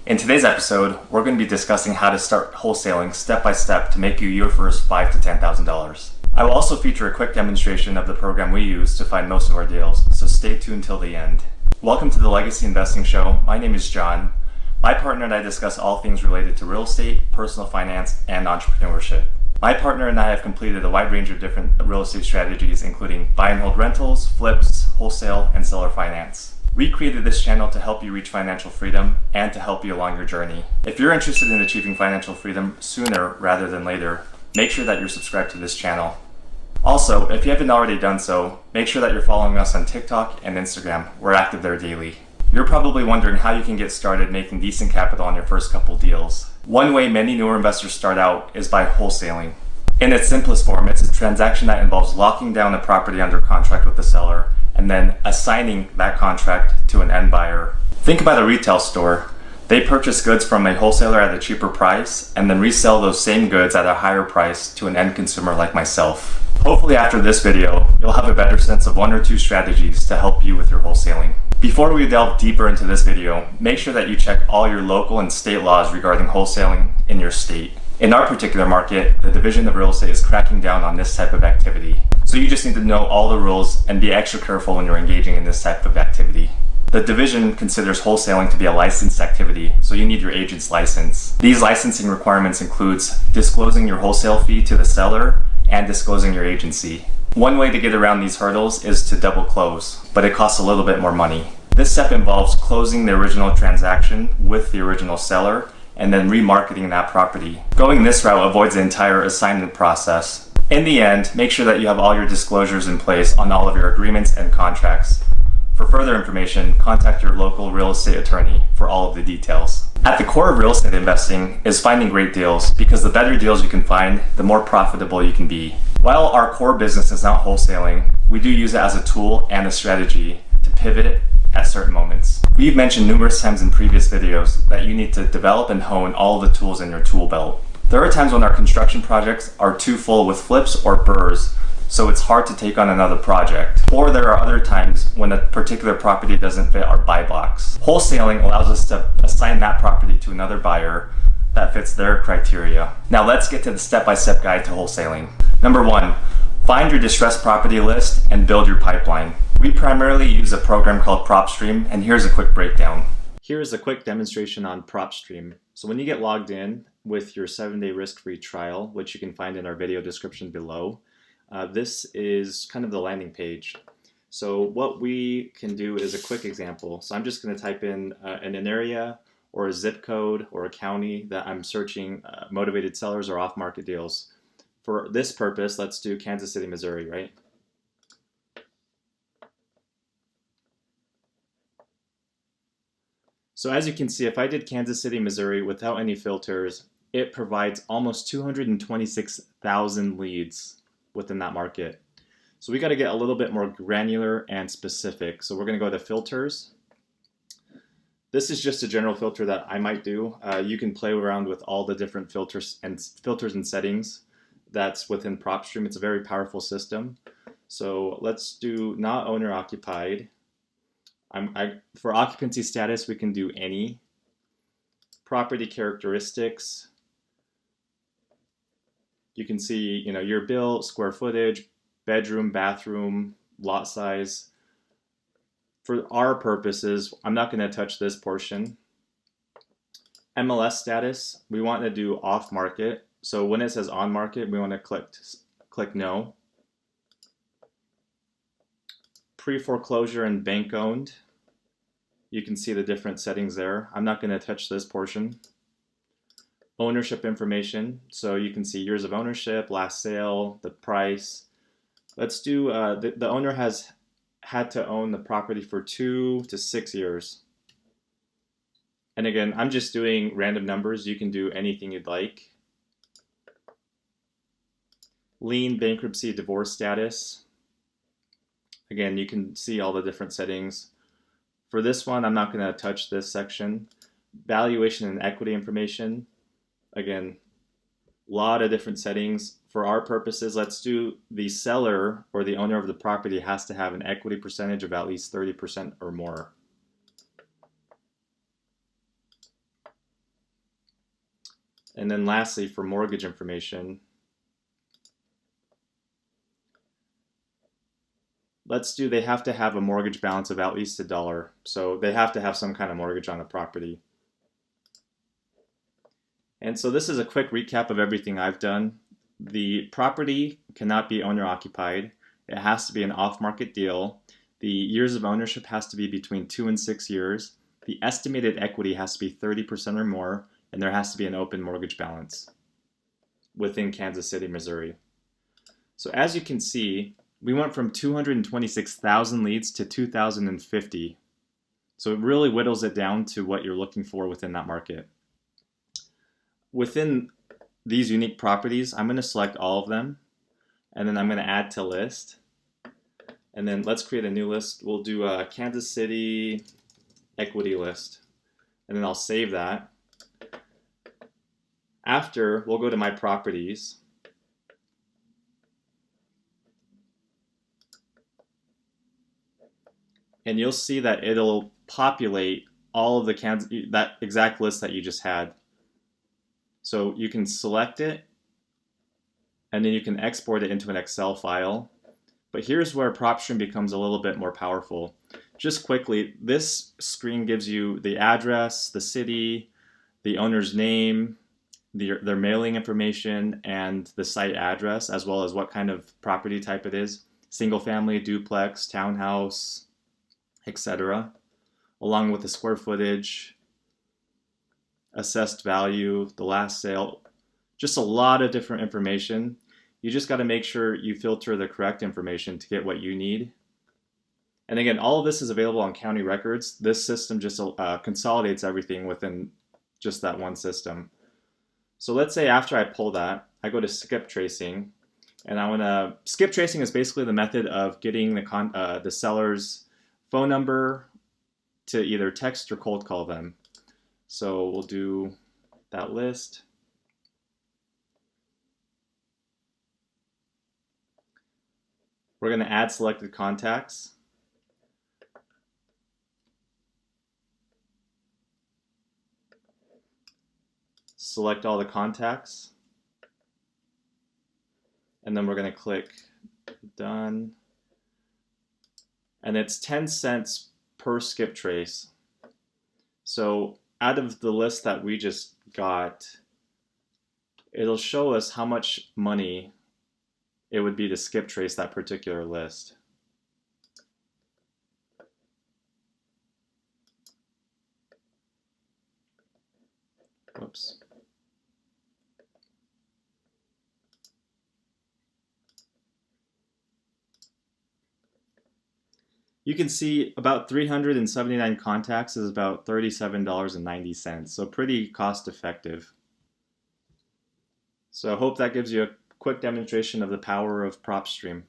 In today's episode, we're going to be discussing how to start wholesaling step by step to make you your first $5,000 to $10,000. I will also feature a quick demonstration of the program we use to find most of our deals, so stay tuned till the end. Welcome to the Legacy Investing Show. My name is John. My partner and I discuss all things related to real estate, personal finance, and entrepreneurship. My partner and I have completed a wide range of different real estate strategies, including buy and hold rentals, flips, wholesale, and seller finance. We created this channel to help you reach financial freedom and to help you along your journey. If you're interested in achieving financial freedom sooner rather than later, make sure that you're subscribed to this channel. Also, if you haven't already done so, make sure that you're following us on TikTok and Instagram. We're active there daily. You're probably wondering how you can get started making decent capital on your first couple deals. One way many newer investors start out is by wholesaling. In its simplest form, it's a transaction that involves locking down a property under contract with the seller and then assigning that contract to an end buyer. Think about a retail store. They purchase goods from a wholesaler at a cheaper price and then resell those same goods at a higher price to an end consumer like myself. Hopefully after this video, you'll have a better sense of one or two strategies to help you with your wholesaling. Before we delve deeper into this video, make sure that you check all your local and state laws regarding wholesaling in your state. In our particular market, the Division of Real Estate is cracking down on this type of activity. So you just need to know all the rules and be extra careful when you're engaging in this type of activity. The division considers wholesaling to be a licensed activity, so you need your agent's license. These licensing requirements includes disclosing your wholesale fee to the seller and disclosing your agency. One way to get around these hurdles is to double close, but it costs a little bit more money. This step involves closing the original transaction with the original seller and then remarketing that property. Going this route avoids the entire assignment process. In the end, make sure that you have all your disclosures in place on all of your agreements and contracts. For further information, contact your local real estate attorney for all of the details. At the core of real estate investing is finding great deals, because the better deals you can find, the more profitable you can be. While our core business is not wholesaling, we do use it as a tool and a strategy to pivot at certain moments. We've mentioned numerous times in previous videos that you need to develop and hone all of the tools in your tool belt. There are times when our construction projects are too full with flips or burrs, so it's hard to take on another project. Or there are other times when a particular property doesn't fit our buy box. Wholesaling allows us to assign that property to another buyer that fits their criteria. Now let's get to the step-by-step guide to wholesaling. Number 1, find your distressed property list and build your pipeline. We primarily use a program called Propstream, and here's a quick breakdown. Here is a quick demonstration on Propstream. So when you get logged in with your 7-day risk-free trial, which you can find in our video description below, this is kind of the landing page. So what we can do is a quick example. So I'm just going to type in an area or a zip code or a county that I'm searching motivated sellers or off-market deals. For this purpose, let's do Kansas City, Missouri, right? So as you can see, if I did Kansas City, Missouri without any filters, it provides almost 226,000 leads within that market. So we got to get a little bit more granular and specific. So we're going to go to filters. This is just a general filter that I might do. You can play around with all the different filters and settings that's within Propstream. It's a very powerful system. So let's do not owner occupied. For occupancy status, we can do any. Property characteristics. You can see, your bill, square footage, bedroom, bathroom, lot size. For our purposes, I'm not going to touch this portion. MLS status, we want to do off market. So when it says on market, we want to click no. Pre-foreclosure and bank owned. You can see the different settings there. I'm not going to touch this portion. Ownership information, so you can see years of ownership, last sale, the price. Let's do, the owner has had to own the property for 2 to 6 years. And again, I'm just doing random numbers. You can do anything you'd like. Lien, bankruptcy, divorce status. Again, you can see all the different settings. For this one, I'm not going to touch this section. Valuation and equity information. Again, a lot of different settings. For our purposes, let's do the seller or the owner of the property has to have an equity percentage of at least 30% or more. And then lastly, for mortgage information, they have to have a mortgage balance of at least $1. So they have to have some kind of mortgage on the property. And so this is a quick recap of everything I've done. The property cannot be owner occupied. It has to be an off-market deal. The years of ownership has to be between 2 and 6 years. The estimated equity has to be 30% or more, and there has to be an open mortgage balance within Kansas City, Missouri. So as you can see, we went from 226,000 leads to 2,050. So it really whittles it down to what you're looking for within that market. Within these unique properties, I'm going to select all of them, and then I'm going to add to list. And then let's create a new list. We'll do a Kansas City equity list, and then I'll save that. After, we'll go to my properties. And you'll see that it'll populate all of that exact list that you just had. So you can select it, and then you can export it into an Excel file. But here's where Propstream becomes a little bit more powerful. Just quickly, this screen gives you the address, the city, the owner's name, their mailing information, and the site address, as well as what kind of property type it is. Single family, duplex, townhouse, etc. Along with the square footage, assessed value, the last sale, just a lot of different information. You just got to make sure you filter the correct information to get what you need. And again, all of this is available on county records. This system just consolidates everything within just that one system. So let's say after I pull that, I go to skip tracing, and I want to skip tracing is basically the method of getting the seller's phone number to either text or cold call them. So we'll do that list. We're going to add selected contacts. Select all the contacts. And then we're going to click done. And it's 10 cents per skip trace. So out of the list that we just got, it'll show us how much money it would be to skip trace that particular list. Whoops. You can see about 379 contacts is about $37.90, so pretty cost effective. So I hope that gives you a quick demonstration of the power of Propstream.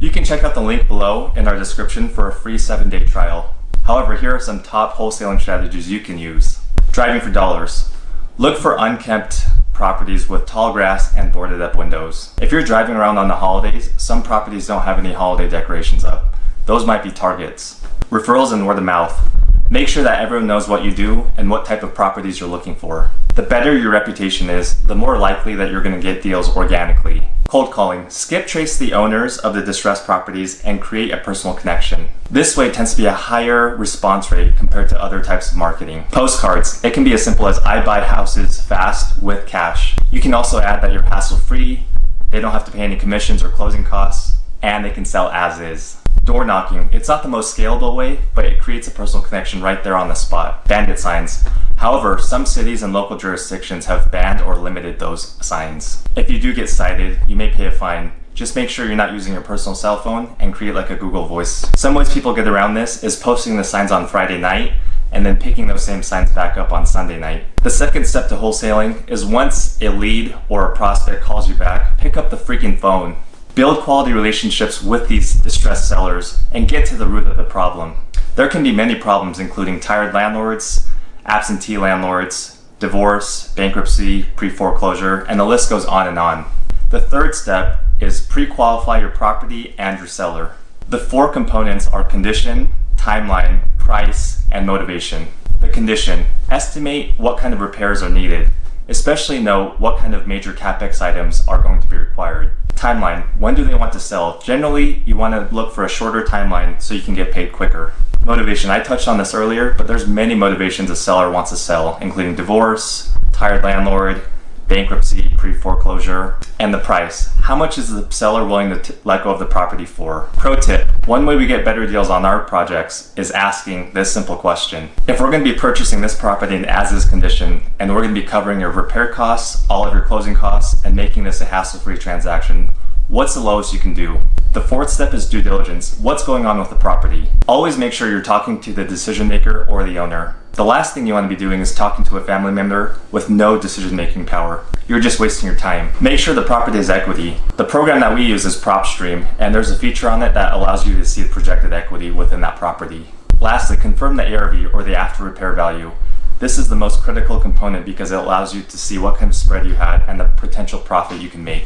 You can check out the link below in our description for a free 7-day trial. However, here are some top wholesaling strategies you can use. Driving for dollars. Look for unkempt properties with tall grass and boarded up windows. If you're driving around on the holidays, some properties don't have any holiday decorations up. Those might be targets. Referrals and word of mouth. Make sure that everyone knows what you do and what type of properties you're looking for. The better your reputation is, the more likely that you're going to get deals organically. Cold calling. Skip trace the owners of the distressed properties and create a personal connection. This way tends to be a higher response rate compared to other types of marketing. Postcards. It can be as simple as I buy houses fast with cash. You can also add that you're hassle-free, they don't have to pay any commissions or closing costs, and they can sell as is. Door knocking. It's not the most scalable way, but it creates a personal connection right there on the spot. Bandit signs. However, some cities and local jurisdictions have banned or limited those signs. If you do get cited, you may pay a fine. Just make sure you're not using your personal cell phone and create like a Google Voice. Some ways people get around this is posting the signs on Friday night and then picking those same signs back up on Sunday night. The second step to wholesaling is once a lead or a prospect calls you back, pick up the freaking phone. Build quality relationships with these distressed sellers and get to the root of the problem. There can be many problems, including tired landlords, absentee landlords, divorce, bankruptcy, pre-foreclosure, and the list goes on and on. The third step is pre-qualify your property and your seller. The 4 components are condition, timeline, price, and motivation. The condition. Estimate what kind of repairs are needed, especially know what kind of major CapEx items are going to be required. Timeline, when do they want to sell? Generally, you want to look for a shorter timeline so you can get paid quicker. Motivation, I touched on this earlier, but there's many motivations a seller wants to sell, including divorce, tired landlord, bankruptcy, pre-foreclosure, and the price. How much is the seller willing to let go of the property for? Pro tip, one way we get better deals on our projects is asking this simple question. If we're going to be purchasing this property in as-is condition, and we're going to be covering your repair costs, all of your closing costs, and making this a hassle-free transaction, what's the lowest you can do? The fourth step is due diligence. What's going on with the property? Always make sure you're talking to the decision maker or the owner. The last thing you want to be doing is talking to a family member with no decision-making power. You're just wasting your time. Make sure the property has equity. The program that we use is Propstream, and there's a feature on it that allows you to see the projected equity within that property. Lastly, confirm the ARV or the after repair value. This is the most critical component because it allows you to see what kind of spread you had and the potential profit you can make.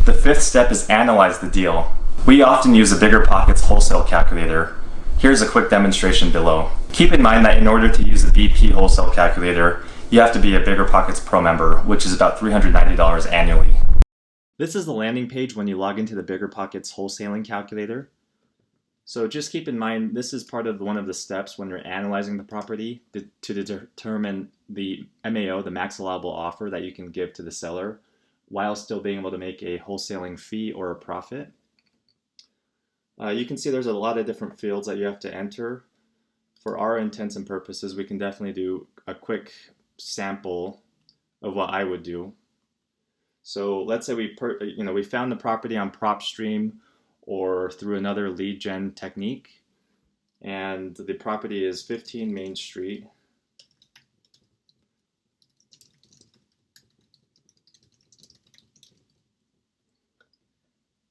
The fifth step is analyze the deal. We often use a BiggerPockets wholesale calculator. Here's a quick demonstration below. Keep in mind that in order to use the BP wholesale calculator, you have to be a BiggerPockets Pro member, which is about $390 annually. This is the landing page when you log into the BiggerPockets wholesaling calculator. So just keep in mind, this is part of one of the steps when you're analyzing the property to determine the MAO, the max allowable offer that you can give to the seller, while still being able to make a wholesaling fee or a profit. You can see there's a lot of different fields that you have to enter. For our intents and purposes, we can definitely do a quick sample of what I would do. So let's say we found the property on Propstream or through another lead gen technique, and the property is 15 Main Street.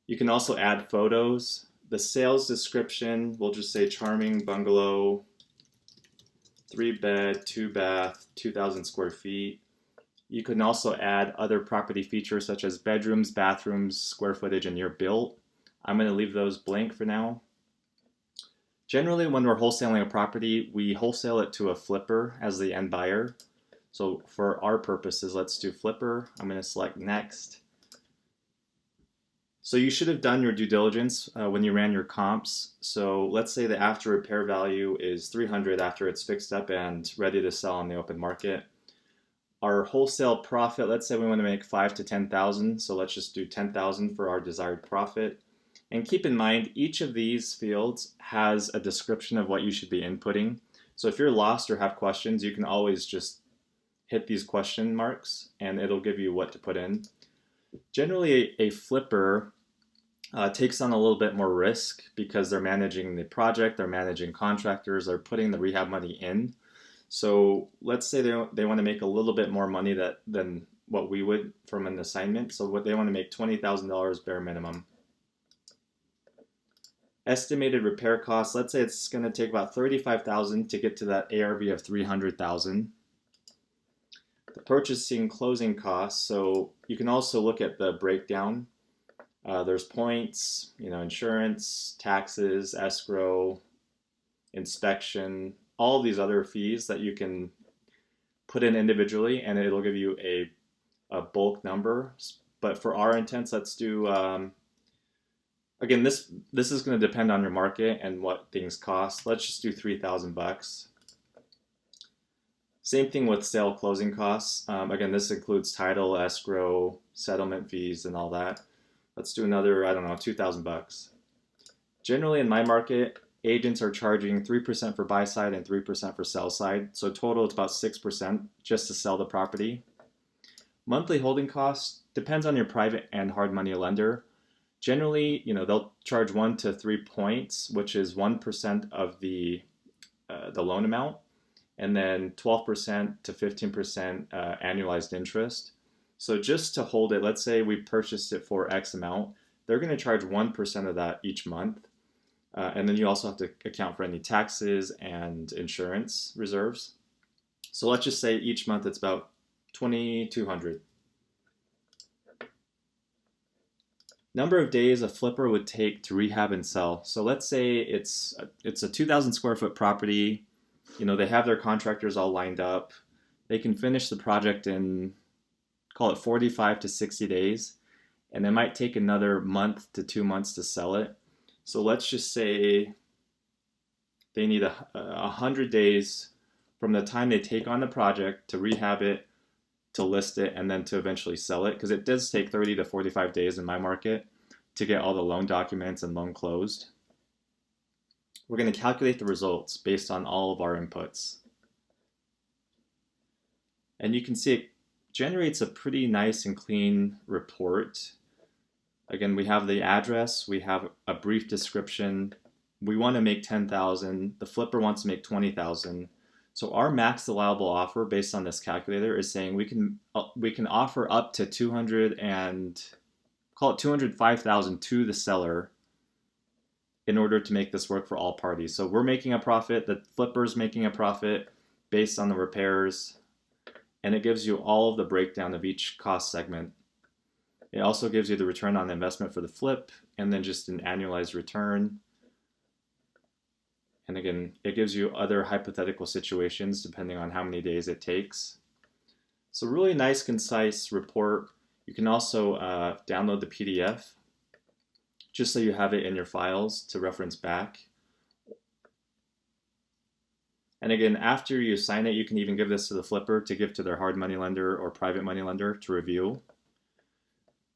You can also add photos. The sales description, we'll just say charming bungalow, 3-bed, 2-bath, 2,000 square feet. You can also add other property features such as bedrooms, bathrooms, square footage, and year built. I'm going to leave those blank for now. Generally, when we're wholesaling a property, we wholesale it to a flipper as the end buyer. So for our purposes, let's do flipper. I'm going to select next. So you should have done your due diligence when you ran your comps. So let's say the after repair value is $300 after it's fixed up and ready to sell on the open market. Our wholesale profit, let's say we want to make $5,000 to $10,000. So let's just do $10,000 for our desired profit. And keep in mind, each of these fields has a description of what you should be inputting. So if you're lost or have questions, you can always just hit these question marks and it'll give you what to put in. Generally, a flipper takes on a little bit more risk because they're managing the project, they're managing contractors, they're putting the rehab money in. So let's say they want to make a little bit more money than what we would from an assignment. So what they want to make $20,000 bare minimum. Estimated repair costs, let's say it's going to take about $35,000 to get to that ARV of $300,000. The purchasing closing costs, so you can also look at the breakdown. There's points, insurance, taxes, escrow, inspection, all these other fees that you can put in individually, and it'll give you a bulk number. But for our intents, let's do, again, this is going to depend on your market and what things cost. Let's just do $3,000. Same thing with sale closing costs. Again, this includes title, escrow, settlement fees, and all that. Let's do another, $2,000. Generally in my market, agents are charging 3% for buy side and 3% for sell side. So total it's about 6% just to sell the property. Monthly holding costs depends on your private and hard money lender. Generally, they'll charge 1 to 3 points, which is 1% of the loan amount, and then 12% to 15% annualized interest. So just to hold it, let's say we purchased it for X amount, they're going to charge 1% of that each month. And then you also have to account for any taxes and insurance reserves. So let's just say each month it's about $2,200. Number of days a flipper would take to rehab and sell. So let's say it's a 2,000 square foot property. They have their contractors all lined up. they can finish the project in, call it 45 to 60 days, and it might take another month to 2 months to sell it. So let's just say they need 100 days from the time they take on the project to rehab it, to list it, and then to eventually sell it, because it does take 30 to 45 days in my market to get all the loan documents and loan closed. We're going to calculate the results based on all of our inputs. And you can see it generates a pretty nice and clean report. Again, we have the address, we have a brief description. We want to make 10,000. The flipper wants to make 20,000. So our max allowable offer based on this calculator is saying we can offer up to 205,000 to the seller in order to make this work for all parties. So we're making a profit, the flipper's making a profit based on the repairs, and it gives you all of the breakdown of each cost segment. It also gives you the return on the investment for the flip, and then just an annualized return. And again, it gives you other hypothetical situations depending on how many days it takes. So really nice, concise report. You can also download the PDF just so you have it in your files to reference back. And again, after you sign it, you can even give this to the flipper to give to their hard money lender or private money lender to review.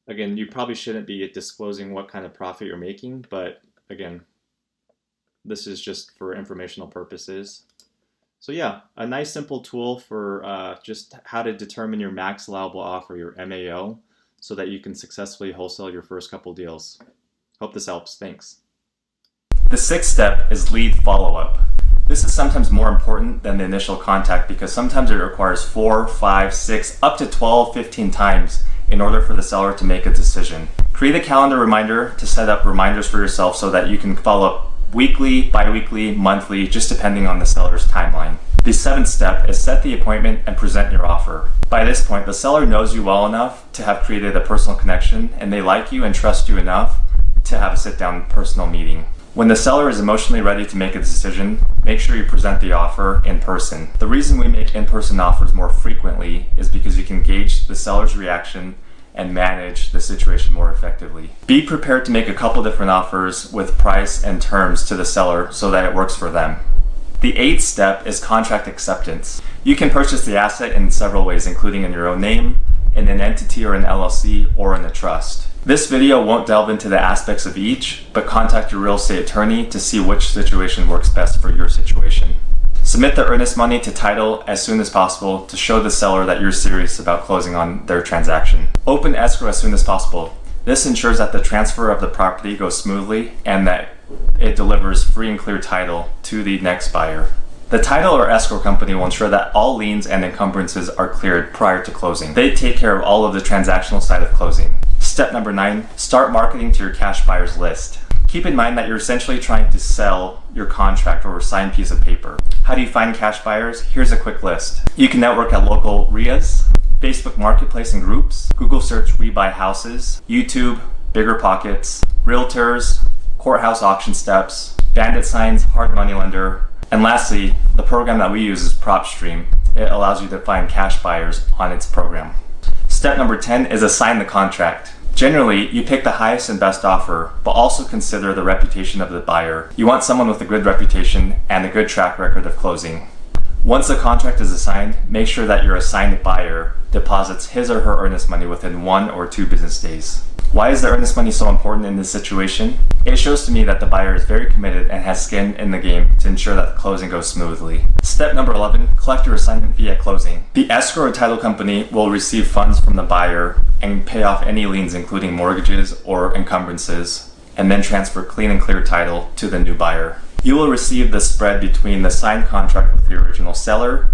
Again, you probably shouldn't be disclosing what kind of profit you're making, but again, this is just for informational purposes. So yeah, a nice simple tool for just how to determine your max allowable offer, your MAO, so that you can successfully wholesale your first couple deals. Hope this helps. Thanks. The sixth step is lead follow-up. This is sometimes more important than the initial contact because sometimes it requires 4, 5, 6, up to 12, 15 times in order for the seller to make a decision. Create a calendar reminder to set up reminders for yourself so that you can follow up weekly, bi-weekly, monthly, just depending on the seller's timeline. The seventh step is set the appointment and present your offer. By this point, the seller knows you well enough to have created a personal connection, and they like you and trust you enough to have a sit-down personal meeting. When the seller is emotionally ready to make a decision, make sure you present the offer in person. The reason we make in-person offers more frequently is because you can gauge the seller's reaction and manage the situation more effectively. Be prepared to make a couple different offers with price and terms to the seller so that it works for them. The eighth step is contract acceptance. You can purchase the asset in several ways, including in your own name, in an entity or an LLC, or in a trust. This video won't delve into the aspects of each, but contact your real estate attorney to see which situation works best for your situation. Submit the earnest money to title as soon as possible to show the seller that you're serious about closing on their transaction. Open escrow as soon as possible. This ensures that the transfer of the property goes smoothly and that it delivers free and clear title to the next buyer. The title or escrow company will ensure that all liens and encumbrances are cleared prior to closing. They take care of all of the transactional side of closing. Step number 9, start marketing to your cash buyers list. Keep in mind that you're essentially trying to sell your contract or signed piece of paper. How do you find cash buyers? Here's a quick list. You can network at local RIAs, Facebook Marketplace and groups, Google search We Buy Houses, YouTube, Bigger Pockets, Realtors, Courthouse Auction Steps, Bandit Signs, Hard Money Lender, and lastly, the program that we use is Propstream. It allows you to find cash buyers on its program. Step number 10 is assign the contract. Generally, you pick the highest and best offer, but also consider the reputation of the buyer. You want someone with a good reputation and a good track record of closing. Once the contract is assigned, make sure that your assigned buyer deposits his or her earnest money within 1 or 2 business days. Why is the earnest money so important in this situation? It shows to me that the buyer is very committed and has skin in the game to ensure that the closing goes smoothly. Step number 11, collect your assignment fee at closing. The escrow or title company will receive funds from the buyer and pay off any liens, including mortgages or encumbrances, and then transfer clean and clear title to the new buyer. You will receive the spread between the signed contract with the original seller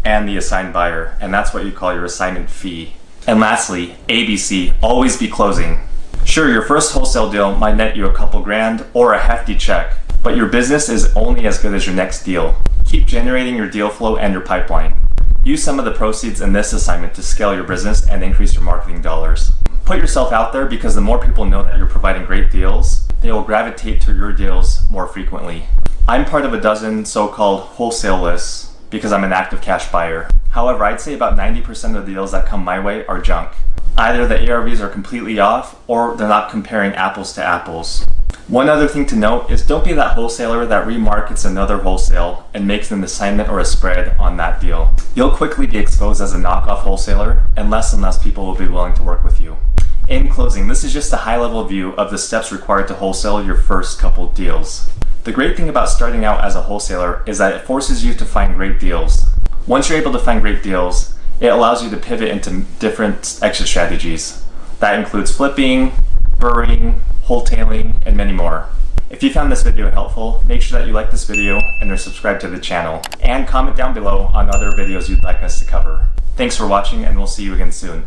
and the assigned buyer, and that's what you call your assignment fee. And lastly, ABC, always be closing. Sure, your first wholesale deal might net you a couple grand or a hefty check, but your business is only as good as your next deal. Keep generating your deal flow and your pipeline. Use some of the proceeds in this assignment to scale your business and increase your marketing dollars. Put yourself out there because the more people know that you're providing great deals, they will gravitate to your deals more frequently. I'm part of a dozen so-called wholesale lists because I'm an active cash buyer. However, I'd say about 90% of the deals that come my way are junk. Either the ARVs are completely off or they're not comparing apples to apples. One other thing to note is don't be that wholesaler that remarkets another wholesale and makes an assignment or a spread on that deal. You'll quickly be exposed as a knockoff wholesaler, and less people will be willing to work with you. In closing, this is just a high-level view of the steps required to wholesale your first couple deals. The great thing about starting out as a wholesaler is that it forces you to find great deals. Once you're able to find great deals, it allows you to pivot into different exit strategies. That includes flipping, burring, wholetailing, and many more. If you found this video helpful, make sure that you like this video and are subscribed to the channel. And comment down below on other videos you'd like us to cover. Thanks for watching, and we'll see you again soon.